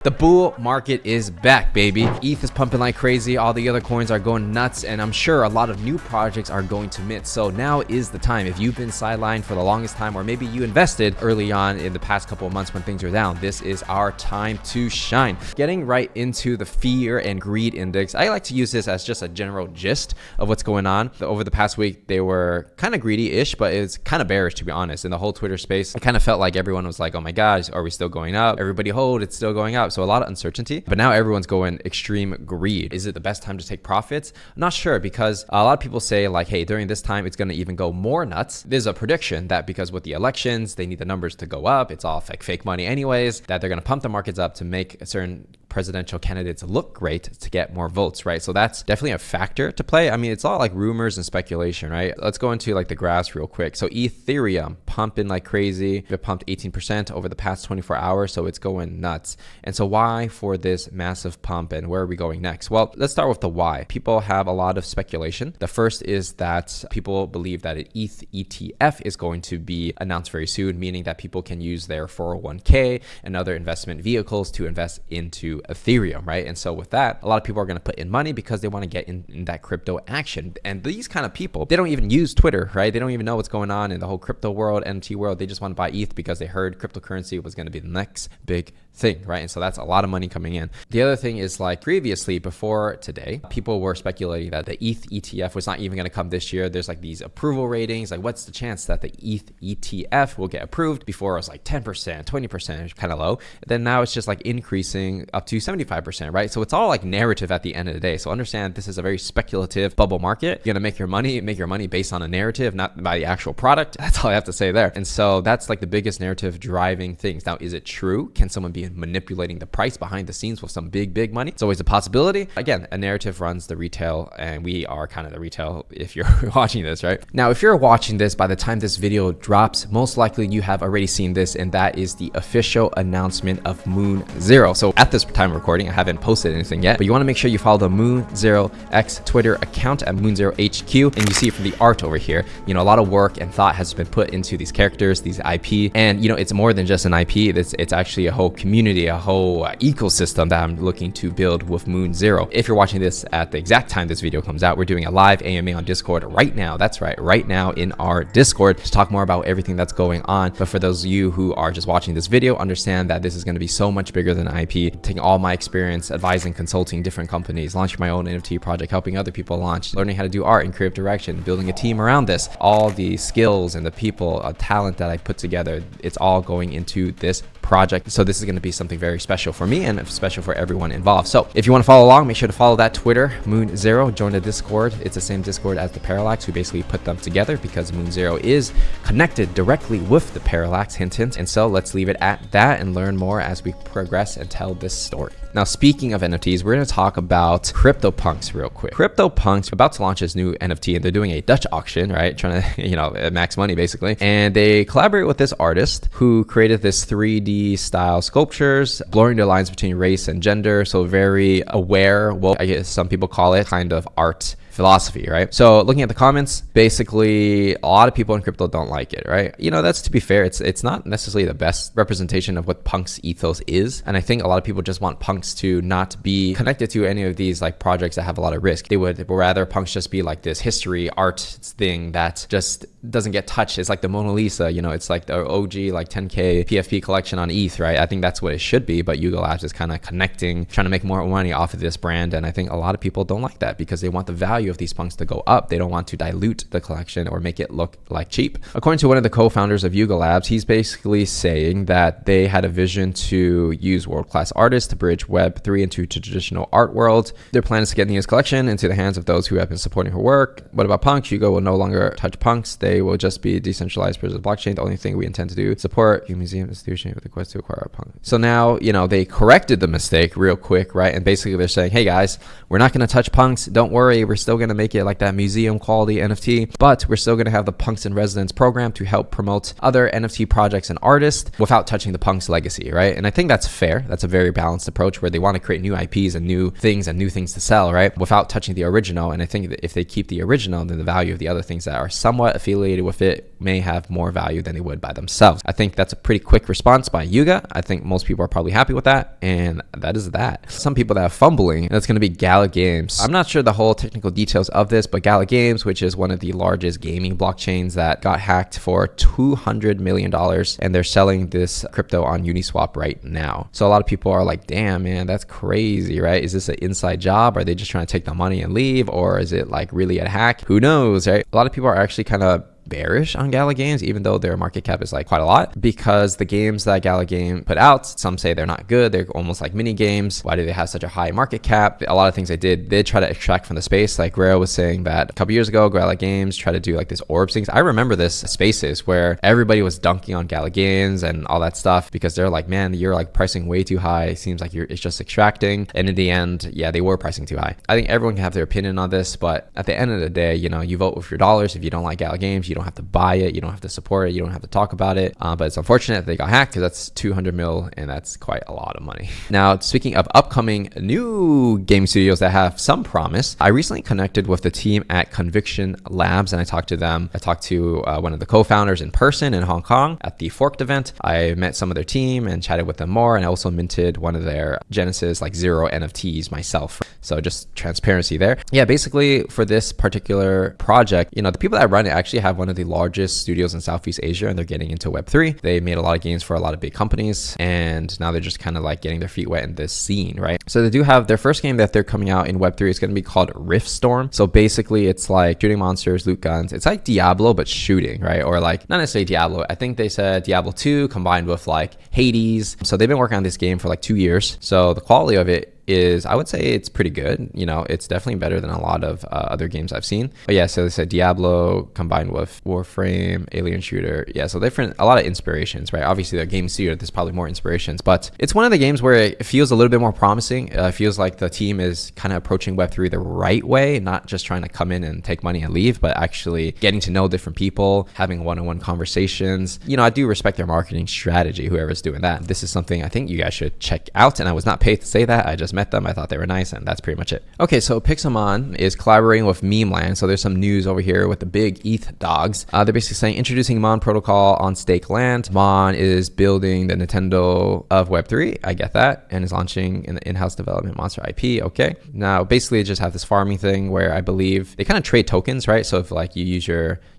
The bull market is back, baby. ETH is pumping like crazy. All the other coins are going nuts, and I'm sure a lot of new projects are going to mint. So now is the time. If you've been sidelined for the longest time, or maybe you invested early on in the past couple of months when things are down, this is our time to shine. Getting right into the fear and greed index, I like to use this as just a general gist of what's going on. Over the past week, they were kind of greedy-ish, but it's kind of bearish, to be honest. In the whole Twitter space, it kind of felt like everyone was like, oh my gosh, are we still going up? Everybody hold, it's still going up. So a lot of uncertainty, but now everyone's going extreme greed. Is it the best time to take profits? I'm not sure, because a lot of people say like, hey, during this time, it's going to even go more nuts. There's a prediction that because with the elections, they need the numbers to go up. It's all fake money anyways, that they're going to pump the markets up to make a certain presidential candidates look great to get more votes, right? So that's definitely a factor to play. I mean, it's all like rumors and speculation, right? Let's go into like the graphs real quick. So Ethereum pumping like crazy. It pumped 18% over the past 24 hours. So it's going nuts. And so why for this massive pump, and where are we going next? Well, let's start with the why. People have a lot of speculation. The first is that people believe that an ETH ETF is going to be announced very soon, meaning that people can use their 401k and other investment vehicles to invest into Ethereum, right? And so with that, a lot of people are going to put in money because they want to get in that crypto action. And these kind of people, they don't even use Twitter, right? They don't even know what's going on in the whole crypto world, NFT world. They just want to buy ETH because they heard cryptocurrency was going to be the next big thing, right? And so that's a lot of money coming in. The other thing is, like, previously, before today, people were speculating that the ETH ETF was not even going to come this year. There's like these approval ratings, like what's the chance that the ETH ETF will get approved? Before it was like 10%, 20%, kind of low. Then now it's just like increasing up to 75%, right? So it's all like narrative at the end of the day. So understand this is a very speculative bubble market. You're gonna make your money based on a narrative, not by the actual product. That's all I have to say there. And so that's like the biggest narrative driving things. Now, is it true? Can someone be manipulating the price behind the scenes with some big money? It's always a possibility. Again, a narrative runs the retail, and we are kind of the retail if you're watching this, right? Now, if you're watching this by the time this video drops, most likely you have already seen this, and that is the official announcement of Moon Zero. So at this time of recording, I haven't posted anything yet, but you want to make sure you follow the Moon Zero X Twitter account at Moon Zero HQ, and you see it from the art over here. You know, a lot of work and thought has been put into these characters, these IP, and you know, it's more than just an IP. It's actually a whole community, a whole ecosystem that I'm looking to build with Moon Zero. If you're watching this at the exact time this video comes out, we're doing a live AMA on Discord right now. That's right, right now in our Discord to talk more about everything that's going on. But for those of you who are just watching this video, understand that this is going to be so much bigger than IP. Taking all my experience advising, consulting different companies, launching my own NFT project, helping other people launch, learning how to do art in creative direction, building a team around this, all the skills and the people, talent that I put together, it's all going into this project. So this is going to be something very special for me and special for everyone involved. So if you want to follow along, make sure to follow that Twitter, Moon Zero. Join the Discord. It's the same Discord as the Parallax. We basically put them together because Moon Zero is connected directly with the Parallax, hint. And so let's leave it at that and learn more as we progress and tell this story. Now, speaking of NFTs, we're going to talk about Cryptopunks real quick. Cryptopunks about to launch this new NFT, and they're doing a Dutch auction, right? Trying to, you know, max money basically. And they collaborate with this artist who created this 3D style sculptures, blurring the lines between race and gender. So very aware, well, I guess some people call it kind of art philosophy, right? So looking at the comments, basically a lot of people in crypto don't like it, right? You know, that's, to be fair, it's not necessarily the best representation of what Punk's ethos is. And I think a lot of people just want Punks to not be connected to any of these like projects that have a lot of risk. They would rather Punks just be like this history art thing that just doesn't get touched. It's like the Mona Lisa, you know, it's like the OG like 10K PFP collection on ETH, right? I think that's what it should be, but Yuga Labs is kind of connecting, trying to make more money off of this brand. And I think a lot of people don't like that because they want the value of these punks to go up. They don't want to dilute the collection or make it look like cheap. According to one of the co-founders of Yuga Labs, he's basically saying that they had a vision to use world-class artists to bridge Web3 into traditional art world. Their plan is to get Nia's collection into the hands of those who have been supporting her work. What about punks? Yuga will no longer touch punks. They will just be decentralized pairs of blockchain. The only thing we intend to do is support your museum institution with the quest to acquire a punk. So now, you know, they corrected the mistake real quick, right? And basically they're saying, hey guys, we're not going to touch punks. Don't worry. We're still going to make it like that museum quality NFT, but we're still going to have the Punks in Residence program to help promote other NFT projects and artists without touching the Punks legacy, right? And I think that's fair. That's a very balanced approach where they want to create new IPs and new things to sell, right? Without touching the original. And I think that if they keep the original, then the value of the other things that are somewhat affiliated with it may have more value than they would by themselves. I think that's a pretty quick response by Yuga. I think most people are probably happy with that, and that is that. Some people that are fumbling, and that's going to be Gala Games. I'm not sure the whole technical details of this, but Gala Games, which is one of the largest gaming blockchains, that got hacked for $200 million, and they're selling this crypto on Uniswap right now. So a lot of people are like, damn, man, that's crazy, right? Is this an inside job? Are they just trying to take the money and leave? Or is it like really a hack? Who knows, right? A lot of people are actually kind of bearish on Gala Games, even though their market cap is like quite a lot, because the games that Gala Game put out, some say they're not good. They're almost like mini games. Why do they have such a high market cap? A lot of things they did try to extract from the space. Like Guerrero was saying that a couple years ago, Gala Games tried to do like this orbs things. I remember this spaces where everybody was dunking on Gala Games and all that stuff because they're like, man, you're like pricing way too high. It seems like it's just extracting. And in the end, yeah, they were pricing too high. I think everyone can have their opinion on this, but at the end of the day, you know, you vote with your dollars. If you don't like Gala Games, you don't have to buy it. You don't have to support it. You don't have to talk about it. But it's unfortunate that they got hacked because that's 200 mil and that's quite a lot of money. Now, speaking of upcoming new game studios that have some promise, I recently connected with the team at Confiction Labs and I talked to them. I talked to one of the co-founders in person in Hong Kong at the Forked event. I met some of their team and chatted with them more, and I also minted one of their Genesis like 0 NFTs myself. So just transparency there. Yeah, basically for this particular project, you know, the people that run it actually have one of the largest studios in Southeast Asia, and they're getting into Web3. They made a lot of games for a lot of big companies, and now they're just kind of like getting their feet wet in this scene, right? So they do have their first game that they're coming out in Web3. It's going to be called Rift Storm. So basically it's like shooting monsters, loot guns. It's like Diablo, but shooting, right? Or like, not necessarily Diablo. I think they said Diablo 2 combined with like Hades. So they've been working on this game for like 2 years. So the quality of it is, I would say it's pretty good. You know, it's definitely better than a lot of other games I've seen. But yeah, so they said Diablo combined with Warframe, Alien Shooter. Yeah, so a lot of inspirations, right? Obviously, the game studio, there's probably more inspirations, but it's one of the games where it feels a little bit more promising. It feels like the team is kind of approaching Web3 the right way, not just trying to come in and take money and leave, but actually getting to know different people, having one-on-one conversations. You know, I do respect their marketing strategy, whoever's doing that. This is something I think you guys should check out, and I was not paid to say that. I just met them. I thought they were nice, and that's pretty much it. Okay, so Pixelmon is collaborating with Memeland. So there's some news over here with the big ETH dogs. They're basically saying introducing Mon protocol on Stakeland. Mon is building the Nintendo of Web3. I get that, and is launching in the in-house development monster IP. Okay, now basically just have this farming thing where I believe they kind of trade tokens, right? So if like you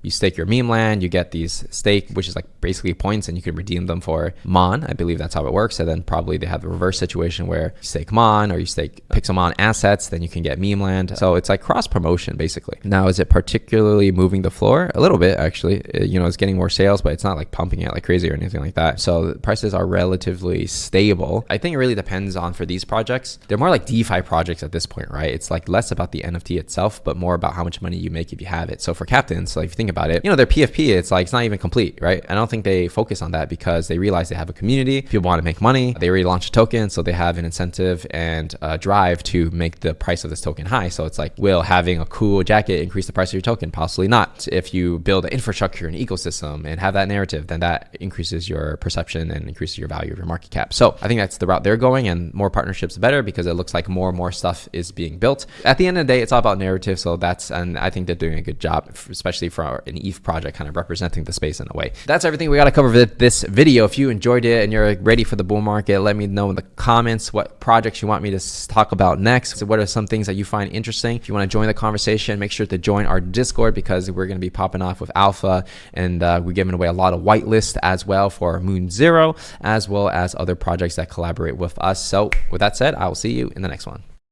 stake your Memeland, you get these stake, which is like basically points, and you can redeem them for Mon. I believe that's how it works. And then probably they have the reverse situation where you stake Mon or you stake Pixelmon assets, then you can get Memeland. So it's like cross promotion basically. Now, is it particularly moving the floor? A little bit actually. You know, it's getting more sales, but it's not like pumping it like crazy or anything like that. So the prices are relatively stable. I think it really depends on, for these projects, they're more like DeFi projects at this point, right? It's like less about the NFT itself, but more about how much money you make if you have it. So for Captains, so if you think about it, you know, their PFP, it's like, it's not even complete, right? I don't think they focus on that because they realize they have a community. People want to make money. They already launched a token, so they have an incentive and drive to make the price of this token high. So it's like, will having a cool jacket increase the price of your token? Possibly not. If you build an infrastructure and ecosystem and have that narrative, then that increases your perception and increases your value of your market cap. So I think that's the route they're going, and more partnerships better because it looks like more and more stuff is being built. At the end of the day, it's all about narrative. So and I think they're doing a good job, especially for an ETH project, kind of representing the space in a way. That's everything we got to cover for this video. If you enjoyed it and you're ready for the bull market, let me know in the comments what projects you want me to talk about next. So what are some things that you find interesting? If you want to join the conversation, make sure to join our Discord because we're going to be popping off with alpha, and we're giving away a lot of whitelist as well for Moon Zero, as well as other projects that collaborate with us. So with that said, I will see you in the next one.